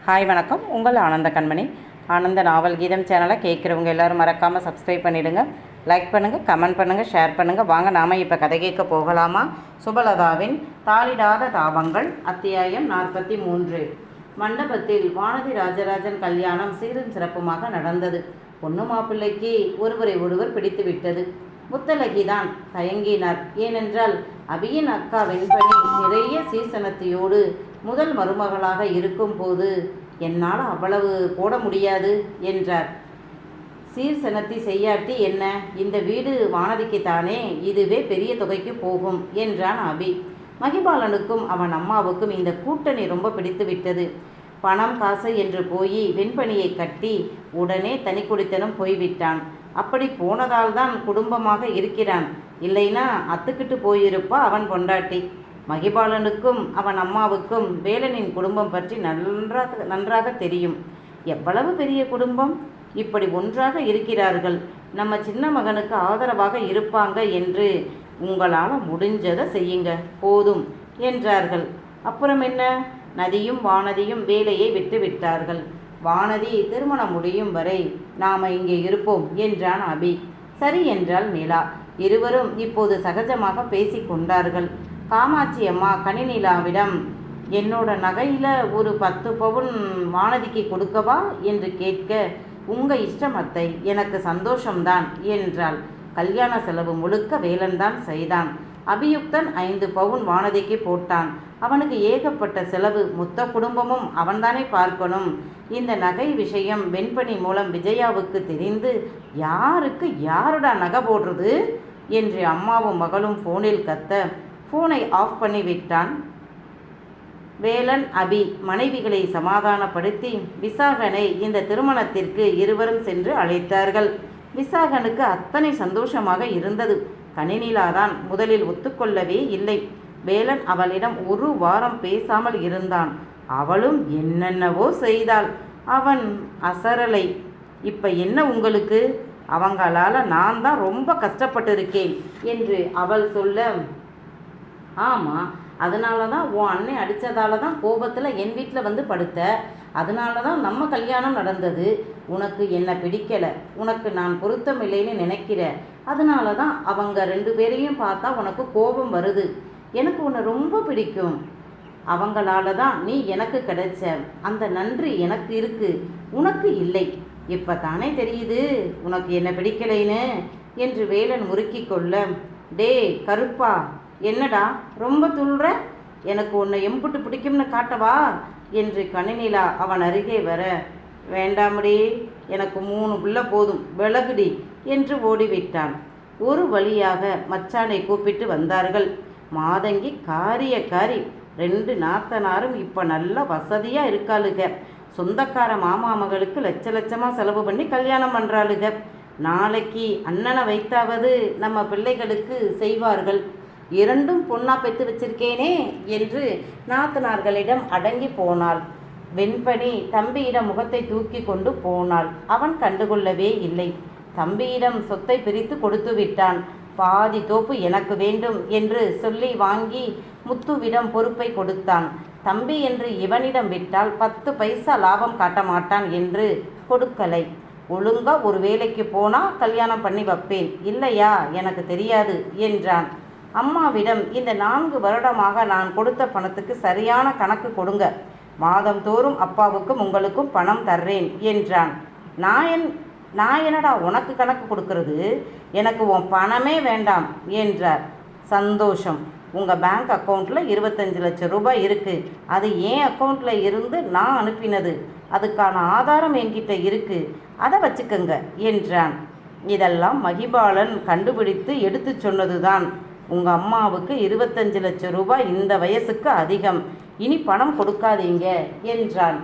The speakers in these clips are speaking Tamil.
ஹாய் வணக்கம். உங்கள் ஆனந்த கண்மணி. ஆனந்த நாவல் கீதம் சேனலை கேட்குறவங்க எல்லோரும் மறக்காமல் சப்ஸ்கிரைப் பண்ணிவிடுங்க. லைக் பண்ணுங்கள், கமெண்ட் பண்ணுங்கள், ஷேர் பண்ணுங்கள். வாங்க நாம் இப்போ கதை கேட்க போகலாமா? சுபலதாவின் தாளிடாத தாபங்கள், அத்தியாயம் 43. மண்டபத்தில் வானதி ராஜராஜன் கல்யாணம் சீரும் சிறப்புமாக நடந்தது. பொண்ணு மாப்பிள்ளைக்கு ஒருவரை ஒருவர் பிடித்து விட்டது. முத்தலகிதான் தயங்கினார். ஏனென்றால் அபியின் அக்கா வெண்பணி நிறைய சீசனத்தையோடு முதல் மருமகளாக இருக்கும் போது என்னால் அவ்வளவு போட முடியாது என்றார். சீர்சனத்தி செய்யாட்டி என்ன, இந்த வீடு வானதிக்குத்தானே, இதுவே பெரிய தொகைக்கு போகும் என்றான் அபி. மகிபாலனுக்கும் அவன் அம்மாவுக்கும் இந்த கூட்டணி ரொம்ப பிடித்து விட்டது. பணம் காசு என்று போய் வெண்பணியை கட்டி உடனே தனி குடித்தனம் போய்விட்டான். அப்படி போனதால் தான் குடும்பமாக இருக்கிறான். இல்லைனா அத்துக்கிட்டு போயிருப்பா அவன் பொண்டாட்டி. மகிபாலனுக்கும் அவன் அம்மாவுக்கும் வேலனின் குடும்பம் பற்றி நன்றாக தெரியும். எவ்வளவு பெரிய குடும்பம், இப்படி ஒன்றாக இருக்கிறார்கள், நம்ம சின்ன மகனுக்கு ஆதரவாக இருப்பாங்க என்று உங்களால் முடிஞ்சதை செய்யுங்க போதும் என்றார்கள். அப்புறம் என்ன, நதியும் வானதியும் வேலையை விட்டு விட்டார்கள். வானதி திருமணம் முடியும் வரை நாம் இங்கே இருப்போம் என்றான் அபி. சரி என்றாள் நிலா. இருவரும் இப்போது சகஜமாக பேசிக்கொண்டார்கள். காமாட்சி அம்மா கனிநிலாவிடம், என்னோட நகையில் ஒரு 10 பவுன் வானதிக்கு கொடுக்கவா என்று கேட்க, உங்கள் இஷ்டம் அத்தை, எனக்கு சந்தோஷம்தான் என்றாள். கல்யாண செலவு முழுக்க வேலன்தான் செய்தான். அபியுக்தன் 5 பவுன் வானதிக்கு போட்டான். அவனுக்கு ஏகப்பட்ட செலவு, மொத்த குடும்பமும் அவன்தானே பார்க்கணும். இந்த நகை விஷயம் வெண்பணி மூலம் விஜயாவுக்கு தெரிந்து யாருக்கு யாருடா நகை போடுறது என்று அம்மாவும் மகளும் ஃபோனில் கத்த, ஃபோனை ஆஃப் பண்ணிவிட்டான் வேலன். அபி மனைவிகளை சமாதானப்படுத்தி விசாகனை இந்த திருமணத்திற்கு இருவரும் சென்று அழைத்தார்கள். விசாகனுக்கு அத்தனை சந்தோஷமாக இருந்தது. கனிநிலாதான் முதலில் ஒத்துக்கொள்ளவே இல்லை. வேலன் அவளிடம் 1 வாரம் பேசாமல் இருந்தான். அவளும் என்னென்னவோ செய்தாள். அவன் அசரலை. இப்போ என்ன உங்களுக்கு, அவங்களால நான் தான் ரொம்ப கஷ்டப்பட்டிருக்கேன் என்று அவள் சொல்ல, ஆமாம், அதனால தான் உன் அன்னை அடித்ததால தான் கோபத்தில் என் வீட்டில் வந்து படுத்த, அதனால தான் நம்ம கல்யாணம் நடந்தது. உனக்கு என்ன பிடிக்கலை, உனக்கு நான் பொருத்தம் இல்லைன்னு நினைக்கிற, அதனால தான் அவங்க 2 பேரையும் பார்த்தா உனக்கு கோபம் வருது. எனக்கு உன்னை ரொம்ப பிடிக்கும். அவங்களால தான் நீ எனக்கு கிடைச்ச, அந்த நன்றி எனக்கு இருக்கு, உனக்கு இல்லை. இப்போ தானே தெரியுது உனக்கு என்ன பிடிக்கலைன்னு என்று வேலன் முறுக்கி கொள்ள, டே கருப்பா, என்னடா ரொம்ப துள்ளுற, எனக்கு உன்னை எம்புட்டு பிடிக்கும்னு காட்டவா என்று கனிநிலா அவன் அருகே வர, வேண்டாமடி, எனக்கு 3 பிள்ளை போதும், விலகுடி என்று ஓடிவிட்டான். ஒரு வழியாக மச்சானை கூப்பிட்டு வந்தார்கள். மாதங்கி காரி 2 நாத்தனாரும் இப்போ நல்ல வசதியாக இருக்காளுக. சொந்தக்கார மாமா மகளுக்கு லட்சமாக செலவு பண்ணி கல்யாணம் பண்ணுறாளுக. நாளைக்கு அண்ணனை வைத்தாவது நம்ம பிள்ளைகளுக்கு செய்வார்கள். 2ம் பொண்ணா பெற்று வச்சிருக்கேனே என்று நாத்தனார்களிடம் அடங்கி போனாள். வெண்பணி தம்பியிடம் முகத்தை தூக்கி கொண்டு போனாள். அவன் கண்டுகொள்ளவே இல்லை. தம்பியிடம் சொத்தை பிரித்து கொடுத்து விட்டான். பாதி தோப்பு எனக்கு வேண்டும் என்று சொல்லி வாங்கி முத்துவிடம் பொறுப்பை கொடுத்தான். தம்பி என்று இவனிடம் விட்டால் 10 பைசா லாபம் காட்ட மாட்டான் என்று கொடுக்கலை. ஒழுங்கா ஒரு வேலைக்கு போனால் கல்யாணம் பண்ணி வைப்பேன், இல்லையா எனக்கு தெரியாது என்றான். அம்மாவிடம், இந்த 4 வருடமாக நான் கொடுத்த பணத்துக்கு சரியான கணக்கு கொடுங்க, மாதம் தோறும் அப்பாவுக்கும் உங்களுக்கும் பணம் தர்றேன் என்றான். நான் என்னடா உனக்கு கணக்கு கொடுக்கறது, எனக்கு உன் பணமே வேண்டாம் என்றார். சந்தோஷம், உங்கள் பேங்க் அக்கௌண்ட்டில் 25 லட்சம் ரூபாய் இருக்குது. அது என் அக்கௌண்ட்டில் இருந்து நான் அனுப்பினது. அதுக்கான ஆதாரம் என்கிட்ட இருக்குது, அதை வச்சுக்கோங்க என்றான். இதெல்லாம் மகிபாலன் கண்டுபிடித்து எடுத்து சொன்னது தான். உங்கள் அம்மாவுக்கு 25 லட்சம் ரூபாய் இந்த வயசுக்கு அதிகம், இனி பணம் கொடுக்காதீங்க என்றான்.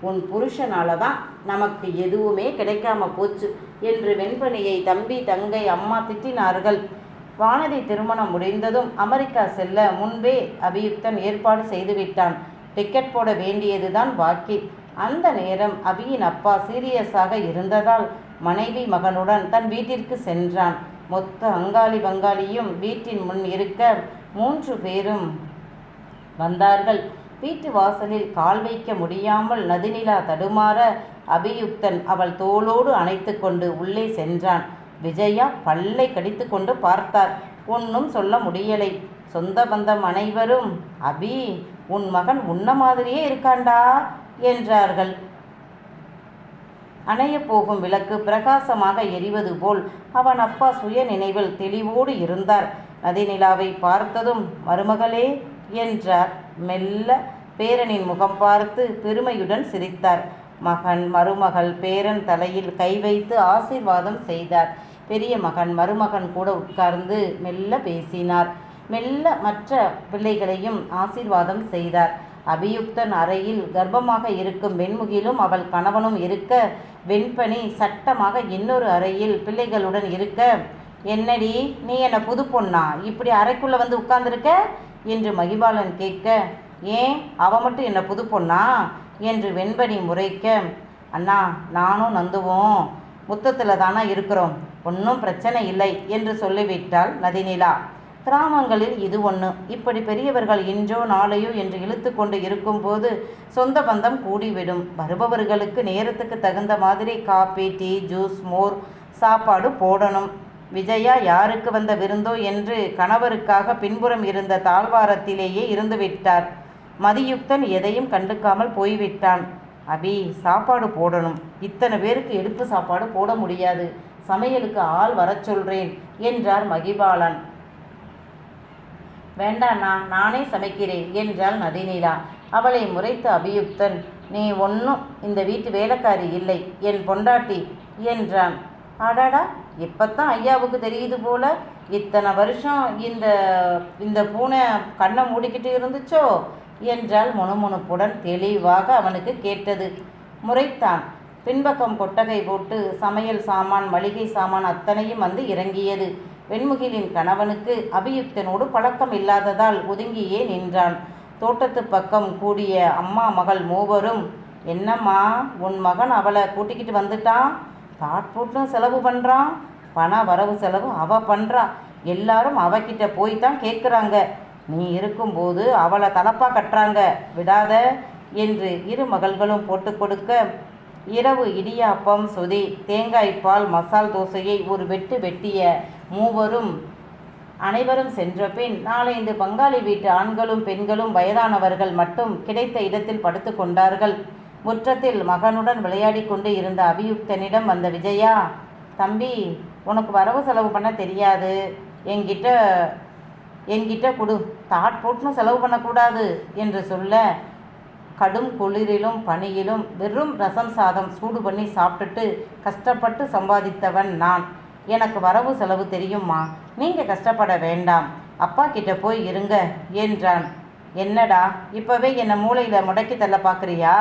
உன் புருஷனால தான் நமக்கு எதுவுமே கிடைக்காம போச்சு என்று வெண்பணியை தம்பி தங்கை அம்மா திட்டினார்கள். வானதி திருமணம் முடிந்ததும் அமெரிக்கா செல்ல முன்பே அபியுக்தன் ஏற்பாடு செய்துவிட்டான். டிக்கெட் போட வேண்டியதுதான் பாக்கி. அந்த நேரம் அபியின் அப்பா சீரியஸாக இருந்ததால் மனைவி மகனுடன் தன் வீட்டிற்கு சென்றான். மொத்த அங்காளி பங்காளியும் வீட்டின் முன் இருக்க 3 பேரும் வந்தார்கள். வீட்டு வாசலில் கால் வைக்க முடியாமல் நதிநிலா தடுமாற அபியுக்தன் அவள் தோளோடு அணைத்து கொண்டு உள்ளே சென்றான். விஜயா பல்லை கடித்து கொண்டு பார்த்தார். ஒன்றும் சொல்ல முடியலை. சொந்த பந்தம் அனைவரும், அபி, உன் மகன் உன்ன மாதிரியே இருக்காண்டா என்றார்கள். அணைய போகும் விளக்கு பிரகாசமாக எரிவது போல் அவன் அப்பா சுய நினைவில் தெளிவோடு இருந்தார். நதிநிலாவை பார்த்ததும் மருமகளே என்றார். மெல்ல பேரனின் முகம் பார்த்து பெருமையுடன் சிரித்தார். மகன், மருமகள், பேரன் தலையில் கை வைத்து ஆசீர்வாதம் செய்தார். பெரிய மகன் மருமகன் கூட உட்கார்ந்து மெல்ல பேசினார். மெல்ல மற்ற பிள்ளைகளையும் ஆசீர்வாதம் செய்தார். அபியுக்தன் அறையில் கர்ப்பமாக இருக்கும் வெண்முகிலும் அவள் கணவனும் இருக்க, வெண்பனி சட்டமாக இன்னொரு அறையில் பிள்ளைகளுடன் இருக்க, என்னடி நீ என்ன புது பொண்ணா இப்படி அறைக்குள்ளே வந்து உட்கார்ந்துருக்க என்று மகிபாலன் கேட்க, ஏன் அவ மட்டும் என்ன புது பொண்ணா என்று வெண்பனி முறைக்க, அண்ணா நானும் நந்துவும் முத்தத்தில் தானே இருக்கிறோம், ஒன்றும் பிரச்சனை இல்லை என்று சொல்லிவிட்டாள் நதிநிலா. கிராமங்களில் இது ஒன்று. இப்படி பெரியவர்கள் இன்றோ நாளையோ என்று இழுத்து கொண்டு இருக்கும்போது சொந்த பந்தம் கூடிவிடும். வருபவர்களுக்கு நேரத்துக்கு தகுந்த மாதிரி காபி, டீ, ஜூஸ், மோர், சாப்பாடு போடணும். விஜயா யாருக்கு வந்த விருந்தோ என்று கணவருக்காக பின்புறம் இருந்த தாழ்வாரத்திலேயே இருந்துவிட்டார். மதியுக்தன் எதையும் கண்டுக்காமல் போய்விட்டான். அபி, சாப்பாடு போடணும். இத்தனை பேருக்கு எடுப்பு சாப்பாடு போட முடியாது. சமையலுக்கு ஆள் வரச் சொல்கிறேன் என்றார் மகிபாலன். வேண்டாண்ணா, நானே சமைக்கிறேன் என்றாள் நதிநிலா. அவளை முறைத்த அபியுக்தன், நீ ஒன்றும் இந்த வீட்டு வேலைக்காரி இல்லை, என் பொண்டாட்டி என்றான். அடாடா, இப்பத்தான் ஐயாவுக்கு தெரியுது போல. இத்தனை வருஷம் இந்த பூனை கண்ணை மூடிக்கிட்டு இருந்துச்சோ என்றால் முணுமுணுப்புடன். தெளிவாக அவனுக்கு கேட்டது. முறைத்தான். பின்பக்கம் கொட்டகை போட்டு சமையல் சாமான், மளிகை சாமான் அத்தனையும் வந்து இறங்கியது. வெண்முகிலின் கணவனுக்கு அபியுக்தனோடு பழக்கம் இல்லாததால் ஒதுங்கியே நின்றான். தோட்டத்து பக்கம் கூடிய அம்மா மகள் மூவரும், என்னம்மா உன் மகன் அவளை கூட்டிக்கிட்டு வந்துட்டான், தாட்போட்டும் செலவு பண்ணுறான், பண வரவு செலவு அவ பண்ணுறா, எல்லாரும் அவகிட்ட போய்தான் கேட்குறாங்க, நீ இருக்கும்போது அவளை தலப்பா கட்டுறாங்க, விடாத என்று இரு மகள்களும் போட்டு கொடுக்க, இரவு இடியாப்பம், சொதி, தேங்காய்பால், மசால் தோசையை ஒரு வெட்டு வெட்டிய மூவரும் அனைவரும் சென்ற பின் 4-5 பங்காளி வீட்டு ஆண்களும் பெண்களும் வயதானவர்கள் மட்டும் கிடைத்த இடத்தில் படுத்து கொண்டார்கள். முற்றத்தில் மகனுடன் விளையாடி கொண்டு இருந்த அபியுக்தனிடம் வந்த விஜயா, தம்பி, உனக்கு வரவு செலவு பண்ண தெரியாது, என்கிட்ட கொடு, தாட் போட்டுன்னு செலவு பண்ணக்கூடாது என்று சொல்ல, கடும் குளிரிலும் பனியிலும் வெறும் ரசம் சாதம் சூடு பண்ணி சாப்பிட்டுட்டு கஷ்டப்பட்டு சம்பாதித்தவன் நான். எனக்கு வரவு செலவு தெரியுமா, நீங்கள் கஷ்டப்பட வேண்டாம், அப்பா கிட்ட போய் இருங்க என்றான். என்னடா இப்போவே என்னை மூளையில் முடக்கி தள்ள பார்க்குறியா?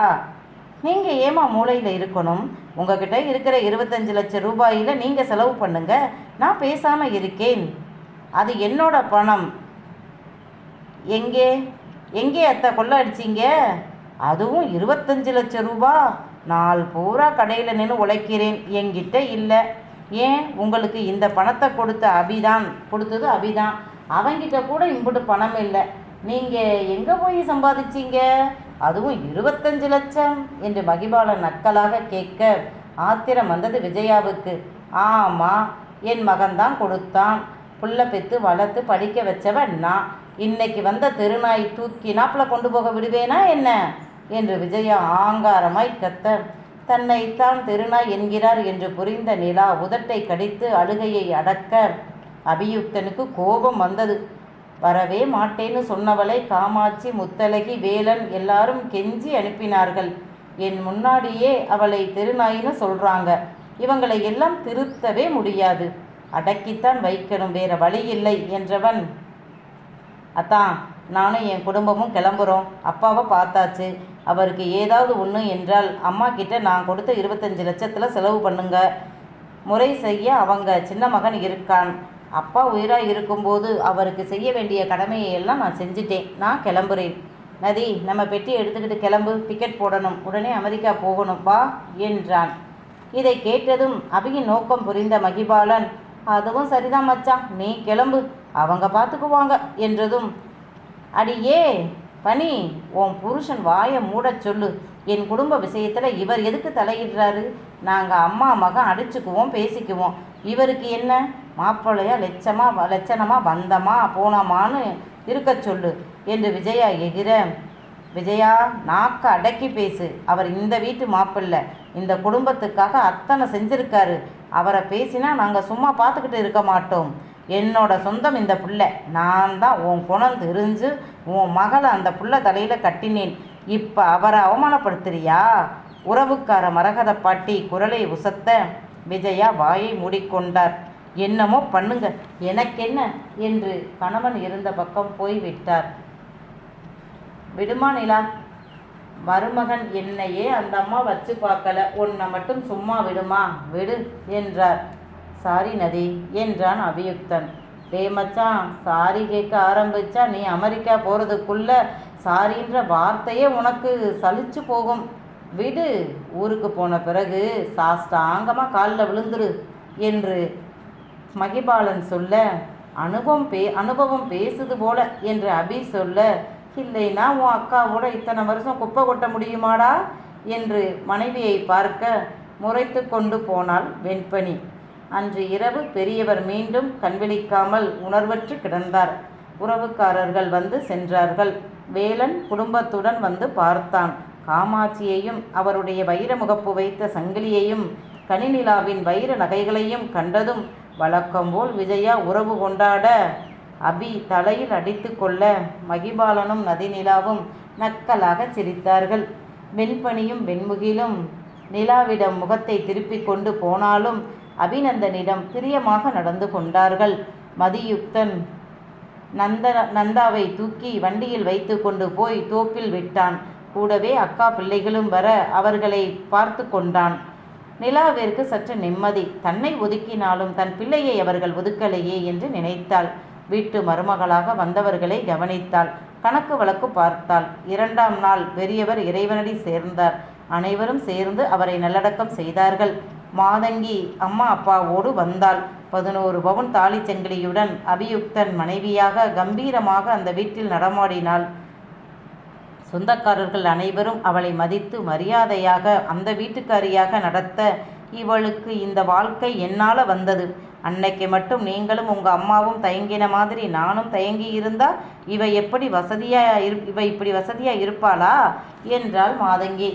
நீங்கள் ஏமா மூளையில் இருக்கணும்? உங்ககிட்ட இருக்கிற 25 லட்சம் ரூபாயில் நீங்கள் செலவு பண்ணுங்க, நான் பேசாமல் இருக்கேன். அது என்னோட பணம். எங்கே அத்தை கொள்ள அடிச்சிங்க? அதுவும் 25 லட்சம் ரூபா. நாள் பூரா கடையில் நின்று உழைக்கிறேன், என்கிட்ட இல்லை. ஏன், உங்களுக்கு இந்த பணத்தை கொடுத்தது அபிதான். அவங்கிட்ட கூட இம்புட்டு பணம் இல்லை. நீங்கள் எங்கே போய் சம்பாதிச்சிங்க? அதுவும் 25 லட்சம் என்று மகிபாலன் நக்கலாக கேட்க ஆத்திரம் வந்தது விஜயாவுக்கு. ஆமாம், என் மகன்தான் கொடுத்தான். புள்ள பெற்று வளர்த்து படிக்க வச்சவன் நான். இன்னைக்கு வந்த தெருநாய் தூக்கி நாப்பில் கொண்டு போக விடுவேனா என்ன என்று விஜயா ஆங்காரமாய் கத்த, தன்னைத்தான் தெருநாய் என்கிறார் என்று புரிந்த நிலா உதட்டை கடித்து அழுகையை அடக்க அபியுக்தனுக்கு கோபம் வந்தது. வரவே மாட்டேன்னு சொன்னவளை காமாட்சி, முத்தழகி, வேலன் எல்லாரும் கெஞ்சி அனுப்பினார்கள். என் முன்னாடியே அவளை தெருநாயின்னு சொல்கிறாங்க. இவங்களை எல்லாம் திருத்தவே முடியாது, அடக்கித்தான் வைக்கணும், வேற வழி இல்லை என்றவன், அத்தான் நானும் என் குடும்பமும் கிளம்புறோம். அப்பாவை பார்த்தாச்சு, அவருக்கு ஏதாவது ஒன்று என்றால் அம்மா கிட்ட நான் கொடுத்த 25 லட்சத்தில் செலவு பண்ணுங்க. முறை செய்ய அவங்க சின்ன மகன் இருக்கான். அப்பா உயிராக இருக்கும்போது அவருக்கு செய்ய வேண்டிய கடமையை எல்லாம் நான் செஞ்சிட்டேன். நான் கிளம்புறேன். நதி, நம்ம பெட்டி எடுத்துக்கிட்டு கிளம்பு, டிக்கெட் போடணும், உடனே அமெரிக்கா போகணும், வா என்றான். இதை கேட்டதும் அபியின் நோக்கம் புரிந்த மகிபாலன், அதுவும் சரிதான் மச்சான், நீ கிளம்பு, அவங்க பார்த்துக்குவாங்க என்றதும், அடியே பனி, உன் புருஷன் வாயை மூடச் சொல்லு. என் குடும்ப விஷயத்தில் இவர் எதுக்கு தலையிடுறாரு? நாங்கள் அம்மா மகன் அடிச்சுக்குவோம், பேசிக்குவோம். இவருக்கு என்ன? மாப்பிள்ளையா லட்சணமாக வந்தமா போனோமான்னு இருக்க சொல்லு என்று விஜயா எகிற, விஜயா நாக்க அடக்கி பேசு. அவர் இந்த வீட்டு மாப்பிள்ளை, இந்த குடும்பத்துக்காக அத்தனை செஞ்சிருக்காரு. அவரை பேசினா நாங்கள் சும்மா பார்த்துக்கிட்டு இருக்க மாட்டோம். என்னோட சொந்தம் இந்த பிள்ளை. நான் தான் உன் குணம் தெரிஞ்சு உன் மகளை அந்த புள்ள தலையில் கட்டினேன். இப்போ அவரை அவமானப்படுத்துறியா? உறவுக்கார மரகத பாட்டி குரலை உசத்த விஜயா வாயை மூடிக்கொண்டார். என்னமோ பண்ணுங்க, எனக்கென்ன என்று கணவன் இருந்த பக்கம் போய்விட்டார். விடுமா நிலா, மருமகன் என்னையே அந்த அம்மா வச்சு பார்க்கல, உன்னை மட்டும் சும்மா விடுமா? விடு என்றார். சாரி நதி என்றான் அபியுக்தன். டே மச்சான், சாரி கேட்க ஆரம்பிச்சா நீ அமெரிக்கா போகிறதுக்குள்ள சாரின்ற வார்த்தையே உனக்கு சலிச்சு போகும். விடு, ஊருக்கு போன பிறகு சாஷ்டாங்கமாக காலில் விழுந்துரு என்று மகிபாலன் சொல்ல, அனுபவம் பேசுது போல என்று அபி சொல்ல, இல்லைன்னா உன் அக்காவோட இத்தனை வருஷம் குப்பை கொட்ட முடியுமாடா என்று மனைவியை பார்க்க முறைத்து கொண்டு போனாள் வெண்பனி. அன்று இரவு பெரியவர் மீண்டும் கண்விழிக்காமல் உணர்வற்று கிடந்தார். உறவுக்காரர்கள் வந்து சென்றார்கள். வேலன் குடும்பத்துடன் வந்து பார்த்தான். காமாட்சியையும் அவருடைய வைர முகப்பு வைத்த சங்கிலியையும் கனிநிலாவின் வைர நகைகளையும் கண்டதும் வழக்கம்போல் விஜயா உறவு கொண்டாட அபி தலையில் அடித்து கொள்ள மகிபாலனும் நதிநிலாவும் நக்கலாக சிரித்தார்கள். வெண்பனியும் வெண்முகிலும் நிலாவிடம் முகத்தை திருப்பிக் கொண்டு போனாலும் அபிநந்தனிடம் பிரியமாக நடந்து கொண்டார்கள். மதியுக்தன் நந்தாவை தூக்கி வண்டியில் வைத்து கொண்டு போய் தோப்பில் விட்டான். கூடவே அக்கா பிள்ளைகளும் வர அவர்களை பார்த்து கொண்டான். நிலாவிற்கு சற்று நிம்மதி. தன்னை ஒதுக்கினாலும் தன் பிள்ளையை அவர்கள் ஒதுக்கலையே என்று நினைத்தாள். வீட்டு மருமகளாக வந்தவர்களை கவனித்தாள். கணக்கு வழக்கு பார்த்தாள். 2ஆம் நாள் பெரியவர் இறைவனடி சேர்ந்தார். அனைவரும் சேர்ந்து அவரை நல்லடக்கம் செய்தார்கள். மாதங்கி அம்மா அப்பாவோடு வந்தாள். 11 பவுன் தாலி செங்கிலியுடன் அபியுக்தன் மனைவியாக கம்பீரமாக அந்த வீட்டில் நடமாடினாள். சொந்தக்காரர்கள் அனைவரும் அவளை மதித்து மரியாதையாக அந்த வீட்டுக்காரியாக நடத்த, இவளுக்கு இந்த வாழ்க்கை என்னால் வந்தது. அன்னைக்கு மட்டும் நீங்களும் உங்கள் அம்மாவும் தயங்கின மாதிரி நானும் தயங்கி இருந்தா இவ இப்படி வசதியாக இருப்பாளா என்றாள் மாதங்கி.